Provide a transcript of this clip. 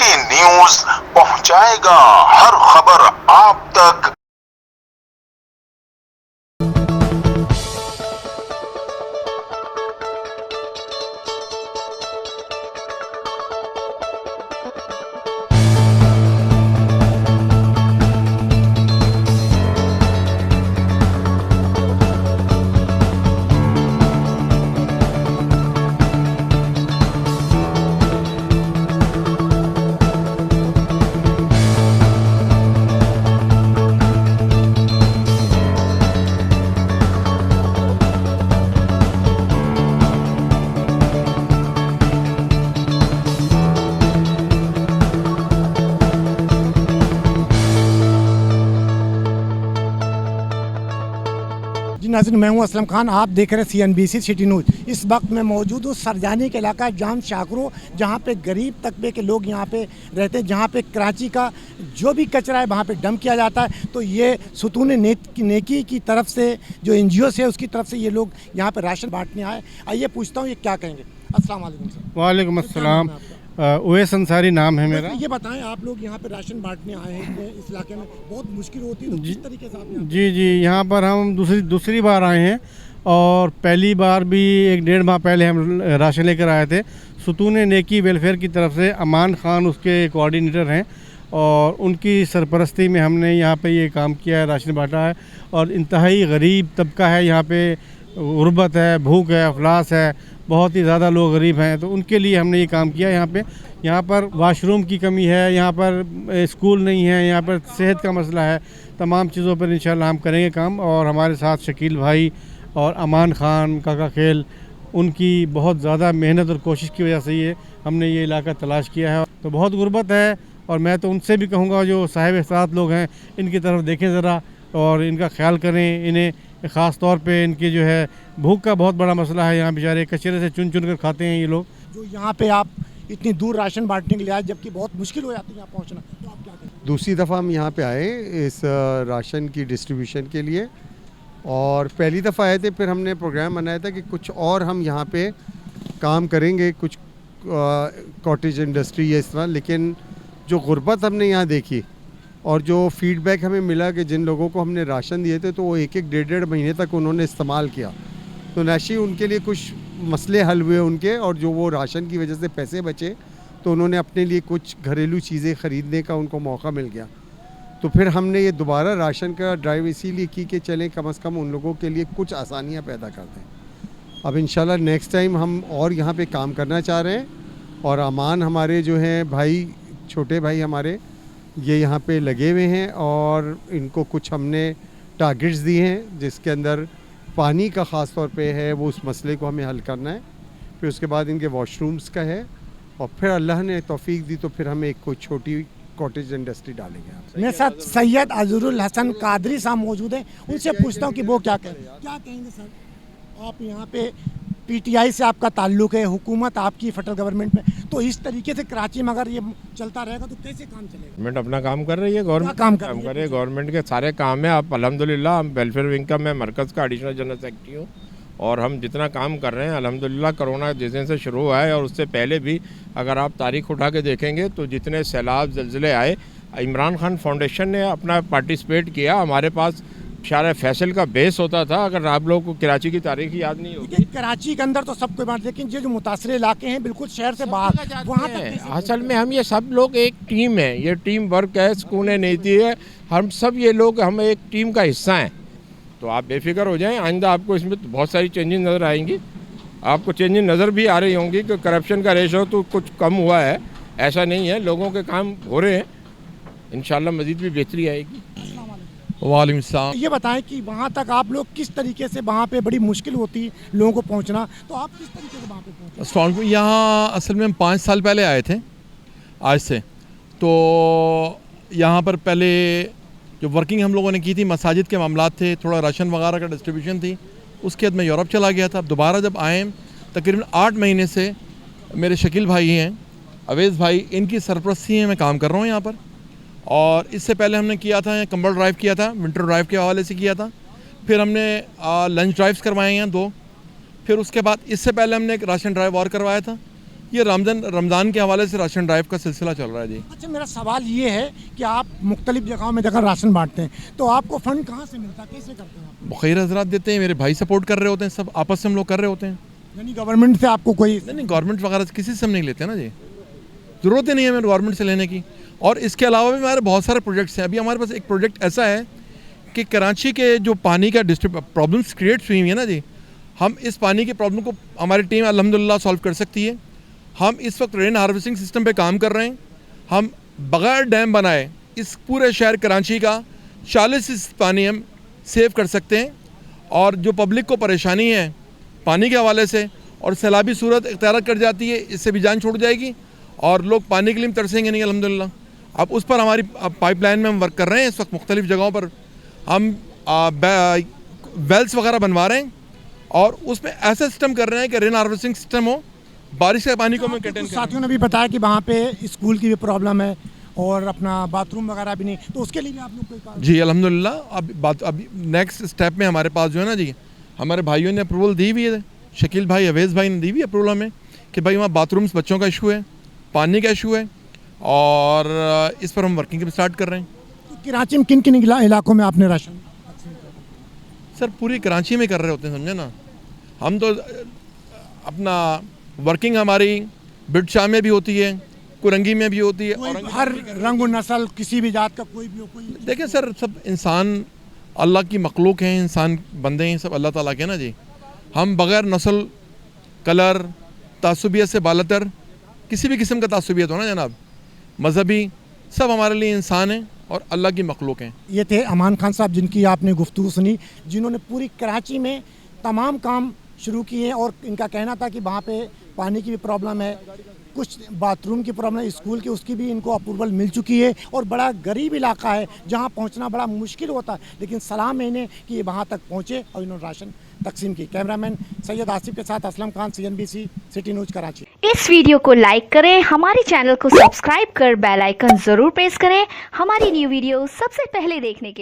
City news पहुंचाएगा हर खबर आप तक। जी नाज़रीन, मैं हूं असलम खान। आप देख रहे हैं CNBC सिटी न्यूज़। इस वक्त मैं मौजूद हूं सरजानी के इलाका जाम शाकरो, जहां पे गरीब तबके के लोग यहां पे रहते हैं, जहां पे कराची का जो भी कचरा है वहां पे डंप किया जाता है। तो ये सुतून नेकी की तरफ से जो NGO है उसकी तरफ से ये लोग यहां पे राशन बांटने आए। आइए पूछता हूँ ये क्या कहेंगे। अस्सलाम वालेकुम सर। वालेकुम अस्सलाम। उवैस अंसारी नाम है मेरा। ये बताएं, आप लोग यहाँ पे राशन बांटने आए हैं, इस इलाके में बहुत मुश्किल होती है, तो किस तरीके से आप जी यहाँ पर हम दूसरी बार आए हैं और पहली बार भी 1-1.5 माह पहले हम राशन लेकर आए थे। सुतून नेकी वेलफेयर की तरफ से अमान खान उसके कोऑर्डिनेटर हैं और उनकी सरपरस्ती में हमने यहाँ पे ये काम किया है, राशन बांटा है। और इंतहाई गरीब तबका है यहाँ पे, गुर्बत है, भूख है, अफलास है, बहुत ही ज़्यादा लोग गरीब हैं, तो उनके लिए हमने ये काम किया। यहाँ पर वाशरूम की कमी है, यहाँ पर स्कूल नहीं है, यहाँ पर सेहत का मसला है। तमाम चीज़ों पर इंशाल्लाह हम करेंगे काम। और हमारे साथ शकील भाई और अमान खान काका खेल, उनकी बहुत ज़्यादा मेहनत और कोशिश की वजह से ये हमने ये इलाका तलाश किया है। तो बहुत गुर्बत है और मैं तो उनसे भी कहूँगा जो साहिब इख्तियार लोग हैं इनकी तरफ देखें ज़रा और इनका ख्याल करें। इन्हें ख़ास तौर पे इनकी जो है भूख का बहुत बड़ा मसला है। यहाँ बेचारे कचरे से चुन कर खाते हैं ये लोग। जो यहाँ पे आप इतनी दूर राशन बांटने के लिए आए, जबकि बहुत मुश्किल हो जाती है यहाँ पहुँचना, तो आप क्या करें? दूसरी दफ़ा हम यहाँ पे आए इस राशन की डिस्ट्रीब्यूशन के लिए, और पहली दफ़ा आए थे, फिर हमने प्रोग्राम बनाया था कि कुछ और हम यहाँ पे काम करेंगे, कुछ कॉटेज इंडस्ट्री या इस तरह। लेकिन जो गुर्बत हमने यहाँ देखी और जो फीडबैक हमें मिला कि जिन लोगों को हमने राशन दिए थे तो वो 1-1, 1.5 महीने तक उन्होंने इस्तेमाल किया, तो नैशी उनके लिए कुछ मसले हल हुए उनके, और जो वो राशन की वजह से पैसे बचे तो उन्होंने अपने लिए कुछ घरेलू चीज़ें ख़रीदने का उनको मौका मिल गया। तो फिर हमने ये दोबारा राशन का ड्राइव इसीलिए की कि चलें कम से कम उन लोगों के लिए कुछ आसानियाँ पैदा कर दें। अब इंशाल्लाह नेक्स्ट टाइम हम और यहाँ पे काम करना चाह रहे हैं। और अमान हमारे जो हैं भाई, छोटे भाई हमारे, ये यहाँ पे लगे हुए हैं और इनको कुछ हमने टारगेट्स दिए हैं जिसके अंदर पानी का ख़ास तौर पे है, वो उस मसले को हमें हल करना है। फिर उसके बाद इनके वॉशरूम्स का है, और फिर अल्लाह ने तौफीक दी तो फिर हम एक कोई छोटी कॉटेज इंडस्ट्री डालेंगे। मेरे साथ सैयद अजरुल हसन कादरी साहब मौजूद हैं, उनसे पूछता हूँ कि वो क्या कहेंगे सर। आप यहाँ पे PTI से आपका ताल्लुक़ है, हुकूमत आपकी फेडरल गवर्नमेंट में, तो इस तरीके से कराची में अगर ये चलता रहेगा तो कैसे काम चलेगा? गवर्नमेंट अपना काम कर रही है, गवर्नमेंट काम कर रही है, गवर्नमेंट के सारे काम है। आप अल्हम्दुलिल्लाह, हम वेलफेयर विंग का मैं मरकज़ का एडिशनल जनरल सेक्रेटरी हूँ और हम जितना काम कर रहे हैं अल्हम्दुलिल्लाह, कोरोना जिस दिन से शुरू हुआ है और उससे पहले भी अगर आप तारीख उठा के देखेंगे तो जितने सैलाब ज़लज़ले आए, इमरान खान फाउंडेशन ने अपना पार्टिसिपेट किया। हमारे पास शारा फैसल का बेस होता था। अगर आप लोगों को कराची की तारीख याद नहीं होगी, कराची के अंदर तो सब कोई बात, लेकिन जो मुतासर इलाके हैं बिल्कुल शहर से बाहर, वहाँ तक असल में हम ये सब लोग एक टीम है, ये टीम वर्क है, सुकून नीति है, हम सब ये लोग हम एक टीम का हिस्सा हैं। तो आप बेफिक्र हो जाएं, आइंदा आपको इसमें तो बहुत सारी चेंजेस नज़र आएंगी। आपको चेंजेस नज़र भी आ रही होंगी कि करप्शन का रेशो तो कुछ कम हुआ है, ऐसा नहीं है, लोगों के काम हो रहे हैं। इंशाल्लाह मज़ीद भी बेहतरी आएगी। वालेकुम सलाम। ये बताएं कि वहाँ तक आप लोग किस तरीके से, वहाँ पे बड़ी मुश्किल होती है लोगों को पहुँचना, तो आप किस तरीके से वहाँ पे पहुँचे? स्टॉल पे यहाँ असल में हम 5 साल पहले आए थे आज से। तो यहाँ पर पहले जो वर्किंग हम लोगों ने की थी, मसाजिद के मामलात थे, थोड़ा राशन वगैरह का डिस्ट्रीब्यूशन थी। उसके बाद मैं यूरोप चला गया था। अब दोबारा जब आए, तकरीबन 8 महीने से मेरे शकील भाई हैं, अवेज़ भाई, इनकी सरपरस्ती में मैं काम कर रहा हूँ यहाँ पर। और इससे पहले हमने किया था, कंबल ड्राइव किया था, विंटर ड्राइव के हवाले से किया था। फिर हमने लंच ड्राइव्स करवाए हैं 2। फिर उसके बाद इससे पहले हमने एक राशन ड्राइव और करवाया था। ये रमज़ान के हवाले से राशन ड्राइव का सिलसिला चल रहा है जी। अच्छा, मेरा सवाल ये है कि आप मुख्तलिफ जगहों में जाकर राशन बांटते हैं, तो आपको फ़ंड कहाँ से मिलता है, कैसे करते हैं आप? बखैर हजरात देते हैं, मेरे भाई सपोर्ट कर रहे होते हैं, सब आपस में हम लोग कर रहे होते हैं। यानी गवर्नमेंट से आपको कोई नहीं, गवर्नमेंट वगैरह से किसी से हम नहीं लेते ना जी, ज़रूरत ही नहीं है हमें गवर्नमेंट से लेने की। और इसके अलावा भी हमारे बहुत सारे प्रोजेक्ट्स हैं। अभी हमारे पास एक प्रोजेक्ट ऐसा है कि कराची के जो पानी का प्रॉब्लम्स क्रिएट हुई है ना जी, हम इस पानी के प्रॉब्लम को हमारी टीम अल्हम्दुलिल्लाह सॉल्व कर सकती है। हम इस वक्त रेन हार्वेस्टिंग सिस्टम पे काम कर रहे हैं। हम बगैर डैम बनाए इस पूरे शहर कराची का 40 पानी हम सेव कर सकते हैं। और जो पब्लिक को परेशानी है पानी के हवाले से और सैलाबी सूरत इख्तियार कर जाती है, इससे भी जान छूट जाएगी और लोग पानी के लिए तरसेंगे नहीं अल्हम्दुलिल्लाह। अब उस पर हमारी पाइपलाइन में हम वर्क कर रहे हैं। इस वक्त मुख्तलिफ जगहों पर हम वेल्स वगैरह बनवा रहे हैं और उसमें ऐसा सिस्टम कर रहे हैं कि रेन हार्वेस्टिंग सिस्टम हो, बारिश के पानी को हमें कंटेन करें। साथियों ने भी बताया कि वहाँ पे स्कूल की भी प्रॉब्लम है और अपना बाथरूम वगैरह भी नहीं, तो उसके लिए भी आप लोग कोई काम? जी अल्हम्दुलिल्लाह। अभी नेक्स्ट स्टेप में हमारे पास जो है ना जी, हमारे भाइयों ने अप्रूवल दी हुई है, शकील भाई अवैज़ भाई ने दी हुई अप्रूवल हमें कि भाई वहाँ बाथरूम्स बच्चों का इशू है, पानी का इशू है और इस पर हम वर्किंग स्टार्ट कर रहे हैं। तो कराची में किन किन इलाकों में आपने राशन? सर पूरी कराची में कर रहे होते हैं, समझे ना। हम तो अपना वर्किंग हमारी बिडशाह में भी होती है, कुरंगी में भी होती है, कोई हर रंग और नस्ल किसी भी जात का कोई भी हो, कोई देखिए सर सब इंसान अल्लाह की मखलूक हैं, इंसान बंदे हैं, सब अल्लाह ताला के ना जी। हम बग़ैर नस्ल कलर तासुबियत से बालतर किसी भी किस्म का तासुबियत हो ना जनाब, मजहबी, सब हमारे लिए इंसान हैं और अल्लाह की मखलूक हैं। ये थे अमान खान साहब जिनकी आपने गुफ्तगू सुनी, जिन्होंने पूरी कराची में तमाम काम शुरू किए हैं और इनका कहना था कि वहाँ पे पानी की भी प्रॉब्लम है, कुछ बाथरूम की प्रॉब्लम है, स्कूल की, उसकी भी इनको अप्रूवल मिल चुकी है और बड़ा गरीब इलाका है जहाँ पहुँचना बड़ा मुश्किल होता है, लेकिन सलाम है इन्हें कि ये वहाँ तक पहुँचे और इन्होंने राशन तकसीम की। कैमरामैन सैयद आसिफ के साथ Aslam Khan, CNBC city news Karachi. इस वीडियो को लाइक करें, हमारे चैनल को सब्सक्राइब कर बेल आइकन जरूर प्रेस करें हमारी न्यू वीडियो सबसे पहले देखने के लिए।